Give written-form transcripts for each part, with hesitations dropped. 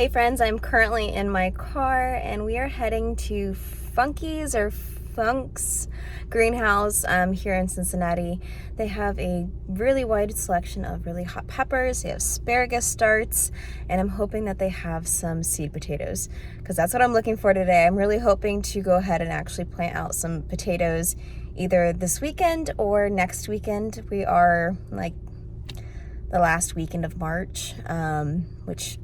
Hey friends, I'm currently in my car and we are heading to Funk's greenhouse here in Cincinnati. They have a really wide selection of really hot peppers. They have asparagus starts, and I'm hoping that they have some seed potatoes because that's what I'm looking for today. I'm really hoping to go ahead and actually plant out some potatoes either this weekend or next weekend. We are like the last weekend of March, which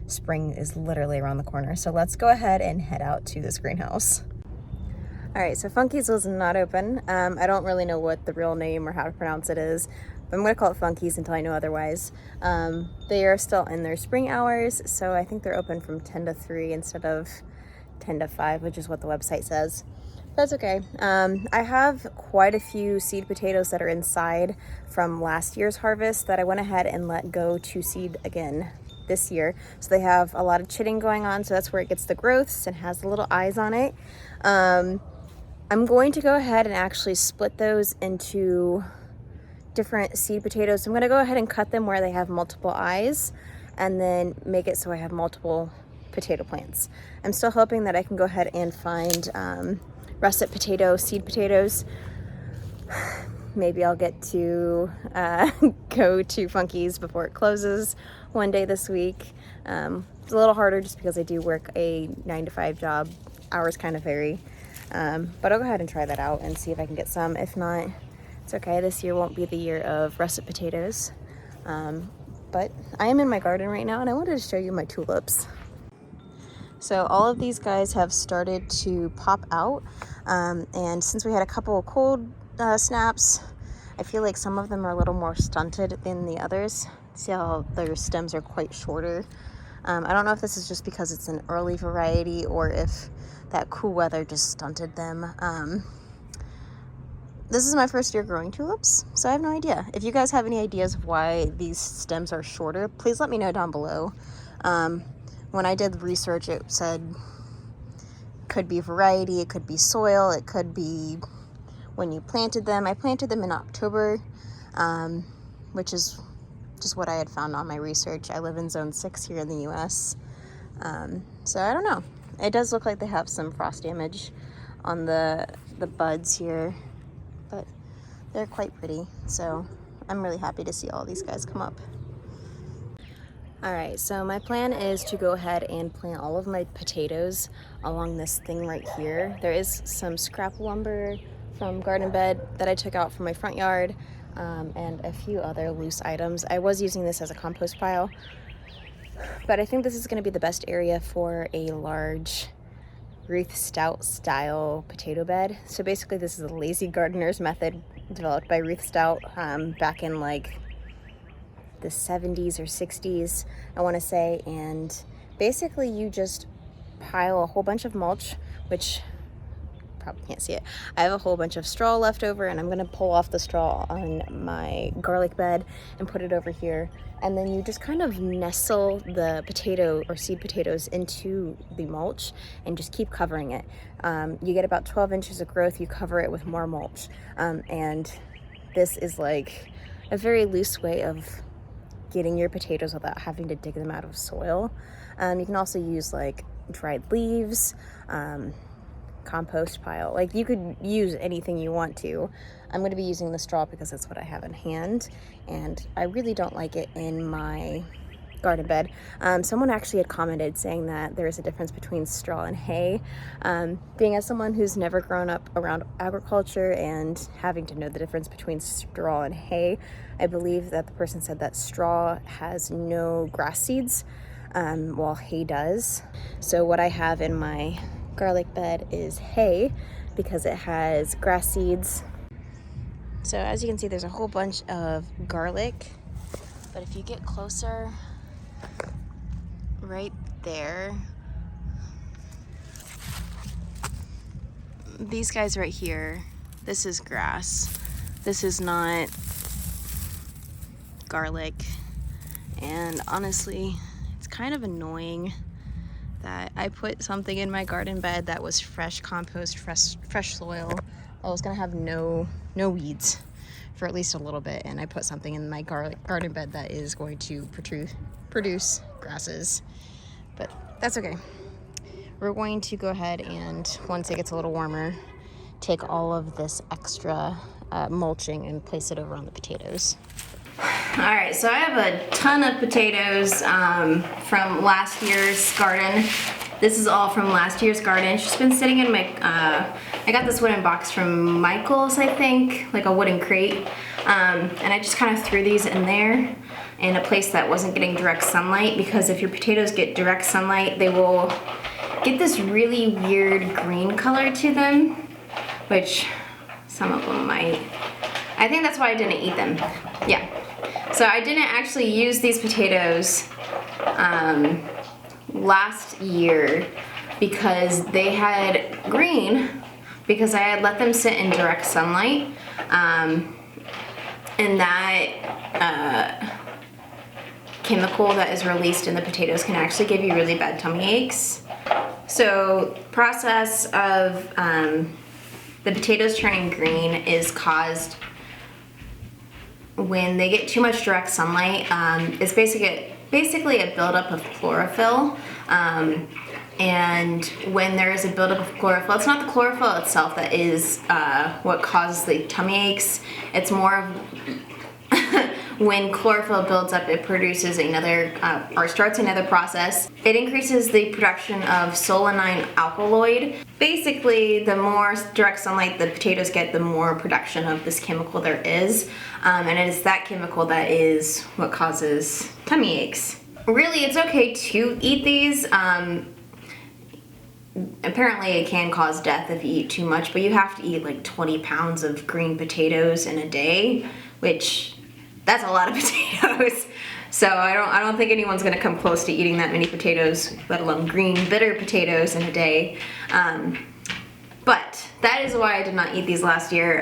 spring is literally around the corner. So let's go ahead and head out to this greenhouse. All right, so Funky's was not open. I don't really know what the real name or how to pronounce it is, but I'm gonna call it Funky's until I know otherwise. They are still in their spring hours, so I think they're open from 10 to 3 instead of 10 to 5, which is what the website says. That's okay. I have quite a few seed potatoes that are inside from last year's harvest that I went ahead and let go to seed again this year. So they have a lot of chitting going on, so that's where it gets the growths and has the little eyes on it. I'm going to go ahead and actually split those into different seed potatoes. So I'm going to go ahead and cut them where they have multiple eyes and then make it so I have multiple potato plants. I'm still hoping that I can go ahead and find russet potato seed potatoes. Maybe I'll get to go to Funky's before it closes one day this week. It's a little harder just because I do work a 9-to-5 job. Hours kind of vary. But I'll go ahead and try that out and see if I can get some. If not, it's okay. This year won't be the year of russet potatoes. But I am in my garden right now and I wanted to show you my tulips. So all of these guys have started to pop out. And since we had a couple of cold snaps, I feel like some of them are a little more stunted than the others. See how their stems are quite shorter. I don't know if this is just because it's an early variety or if that cool weather just stunted them. This is my first year growing tulips, so I have no idea. If you guys have any ideas of why these stems are shorter, please let me know down below. When I did research, it said it could be variety, it could be soil, it could be when you planted them. I planted them in October, which is just what I had found on my research. I live in zone 6 here in the US. So I don't know. It does look like they have some frost damage on the buds here, but they're quite pretty. So I'm really happy to see all these guys come up. All right, so my plan is to go ahead and plant all of my potatoes along this thing right here. There is some scrap lumber from garden bed that I took out from my front yard, and a few other loose items. I was using this as a compost pile, but I think this is going to be the best area for a large Ruth Stout style potato bed. So basically this is a lazy gardener's method developed by Ruth Stout back in like the 70s or 60s, I want to say. And basically you just pile a whole bunch of mulch, which probably can't see it. I have a whole bunch of straw left over, and I'm going to pull off the straw on my garlic bed and put it over here. And then you just kind of nestle the potato or seed potatoes into the mulch and just keep covering it. You get about 12 inches of growth, you cover it with more mulch. And this is like a very loose way of getting your potatoes without having to dig them out of soil. You can also use like dried leaves, compost pile. Like you could use anything you want to. I'm going to be using the straw because that's what I have in hand, and I really don't like it in my garden bed. Someone actually had commented saying that there is a difference between straw and hay. Being as someone who's never grown up around agriculture and having to know the difference between straw and hay, I believe that the person said that straw has no grass seeds, while hay does. So what I have in my garlic bed is hay because it has grass seeds. So as you can see, there's a whole bunch of garlic, but if you get closer, right there, these guys right here, this is grass. This is not garlic, and honestly, it's kind of annoying that I put something in my garden bed that was fresh compost, fresh soil. I was gonna have no weeds for at least a little bit, and I put something in my garden bed that is going to produce grasses. but that's okay. We're going to go ahead and, once it gets a little warmer, take all of this extra mulching and place it over on the potatoes. All right, so I have a ton of potatoes from last year's garden. This is all from last year's garden. It's just been sitting in my, I got this wooden box from Michael's, I think, like a wooden crate. And I just kind of threw these in there in a place that wasn't getting direct sunlight, because if your potatoes get direct sunlight, they will get this really weird green color to them, which some of them might. I think that's why I didn't eat them. Yeah. So I didn't actually use these potatoes last year because they had green, because I had let them sit in direct sunlight, and that chemical that is released in the potatoes can actually give you really bad tummy aches. So process of the potatoes turning green is caused when they get too much direct sunlight. It's basically a buildup of chlorophyll. And when there is a buildup of chlorophyll, it's not the chlorophyll itself that is what causes the tummy aches. It's more of when chlorophyll builds up, it produces another, or starts another process. It increases the production of solanine alkaloid. Basically, the more direct sunlight the potatoes get, the more production of this chemical there is. And it is that chemical that is what causes tummy aches. Really, it's okay to eat these. Apparently it can cause death if you eat too much, but you have to eat like 20 pounds of green potatoes in a day, which that's a lot of potatoes. So I don't think anyone's gonna come close to eating that many potatoes, let alone green, bitter potatoes in a day. But that is why I did not eat these last year,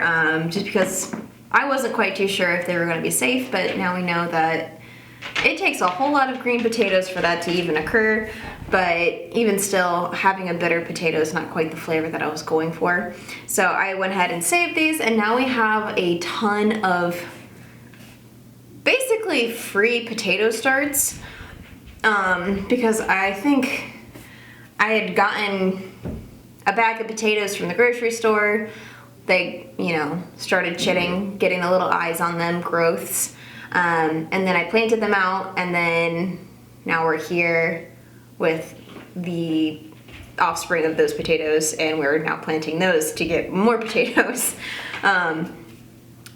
just because I wasn't quite too sure if they were gonna be safe, but now we know that it takes a whole lot of green potatoes for that to even occur, but even still, having a bitter potato is not quite the flavor that I was going for. So I went ahead and saved these, and now we have a ton of basically free potato starts, because I think I had gotten a bag of potatoes from the grocery store. They, started chitting, getting the little eyes on them, growths. And then I planted them out, and then now we're here with the offspring of those potatoes, and we're now planting those to get more potatoes.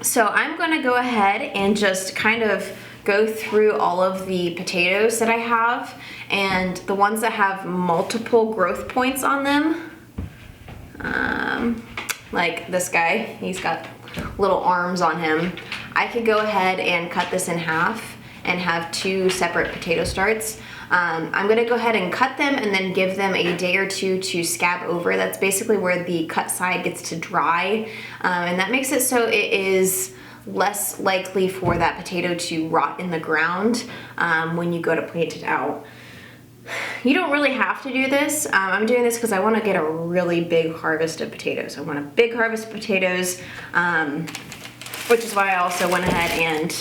So I'm gonna go ahead and just kind of go through all of the potatoes that I have, and the ones that have multiple growth points on them. Like this guy, he's got little arms on him. I could go ahead and cut this in half and have two separate potato starts. I'm gonna go ahead and cut them and then give them a day or two to scab over. That's basically where the cut side gets to dry. And that makes it so it is less likely for that potato to rot in the ground when you go to plant it out. You don't really have to do this. I'm doing this because I want to get a really big harvest of potatoes. I want a big harvest of potatoes, which is why I also went ahead and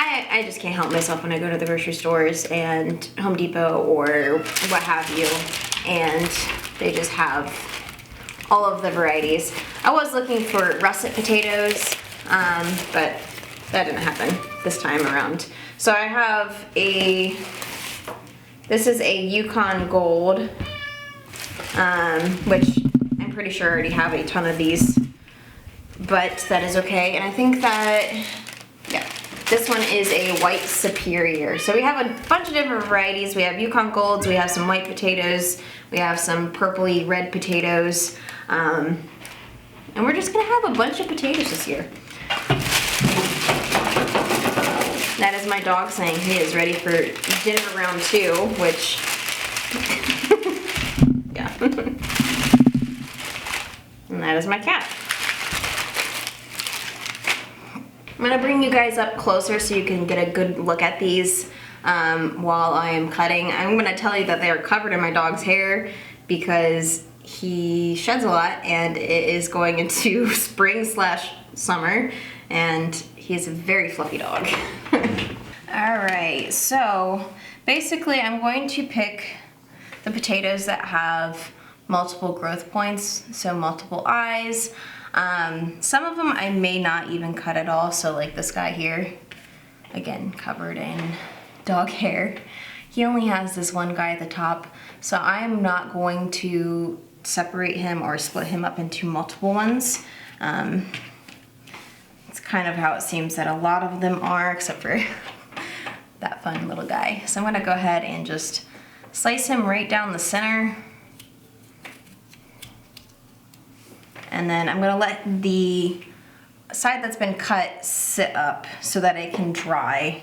I just can't help myself when I go to the grocery stores and Home Depot or what have you, and they just have all of the varieties. I was looking for russet potatoes, but that didn't happen this time around. So I have this is a Yukon Gold, which I'm pretty sure I already have a ton of these, but that is okay. And I think that, yeah, this one is a White Superior. So we have a bunch of different varieties. We have Yukon Golds, we have some white potatoes, we have some purpley red potatoes, and we're just gonna have a bunch of potatoes this year. That is my dog saying he is ready for dinner round 2, which, yeah. And that is my cat. I'm gonna bring you guys up closer so you can get a good look at these while I am cutting. I'm gonna tell you that they are covered in my dog's hair because he sheds a lot and it is going into spring/summer, and he's a very fluffy dog. All right, so basically I'm going to pick the potatoes that have multiple growth points, so multiple eyes. Some of them I may not even cut at all, so like this guy here, again, covered in dog hair. He only has this one guy at the top, so I'm not going to separate him or split him up into multiple ones. It's kind of how it seems that a lot of them are, except for that fun little guy. So I'm gonna go ahead and just slice him right down the center. And then I'm gonna let the side that's been cut sit up so that it can dry.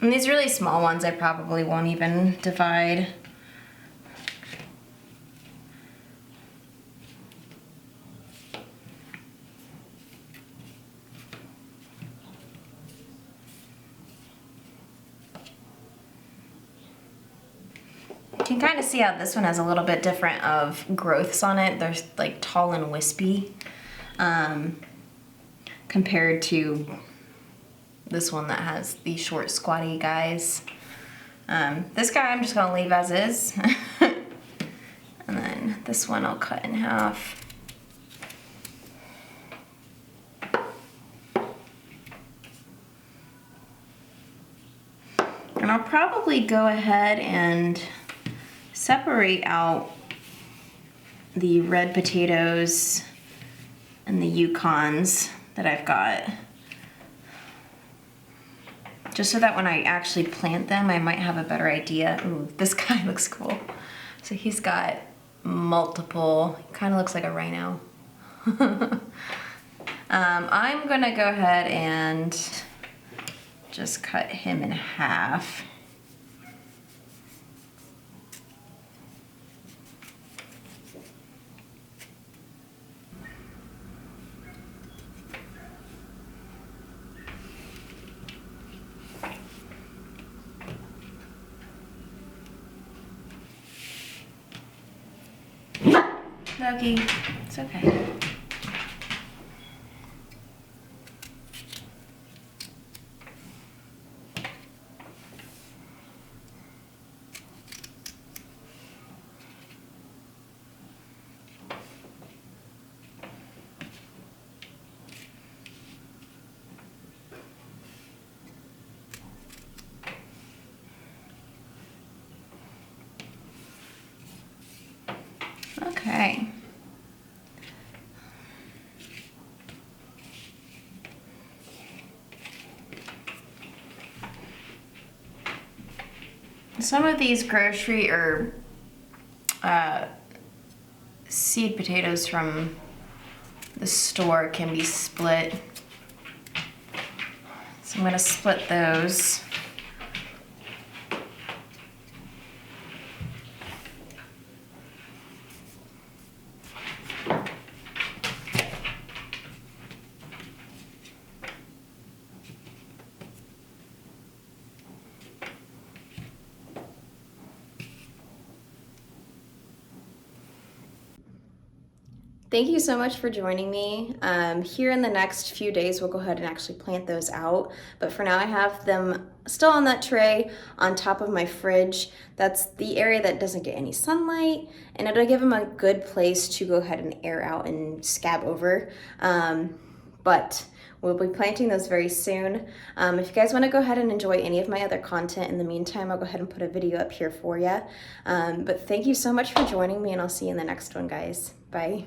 And these really small ones I probably won't even divide. You can kind of see how this one has a little bit different of growths on it. They're like tall and wispy compared to this one that has these short squatty guys. This guy I'm just gonna leave as is. And then this one I'll cut in half. And I'll probably go ahead and separate out the red potatoes and the Yukons that I've got, just so that when I actually plant them, I might have a better idea. Ooh, this guy looks cool. So he's got multiple, kind of looks like a rhino. I'm gonna go ahead and just cut him in half. Doggy, it's okay. Okay. Some of these grocery or seed potatoes from the store can be split. So I'm going to split those. Thank you so much for joining me. Here in the next few days, we'll go ahead and actually plant those out. But for now, I have them still on that tray on top of my fridge. That's the area that doesn't get any sunlight, and it'll give them a good place to go ahead and air out and scab over. But we'll be planting those very soon. If you guys want to go ahead and enjoy any of my other content in the meantime, I'll go ahead and put a video up here for you. But thank you so much for joining me, and I'll see you in the next one, guys. Bye.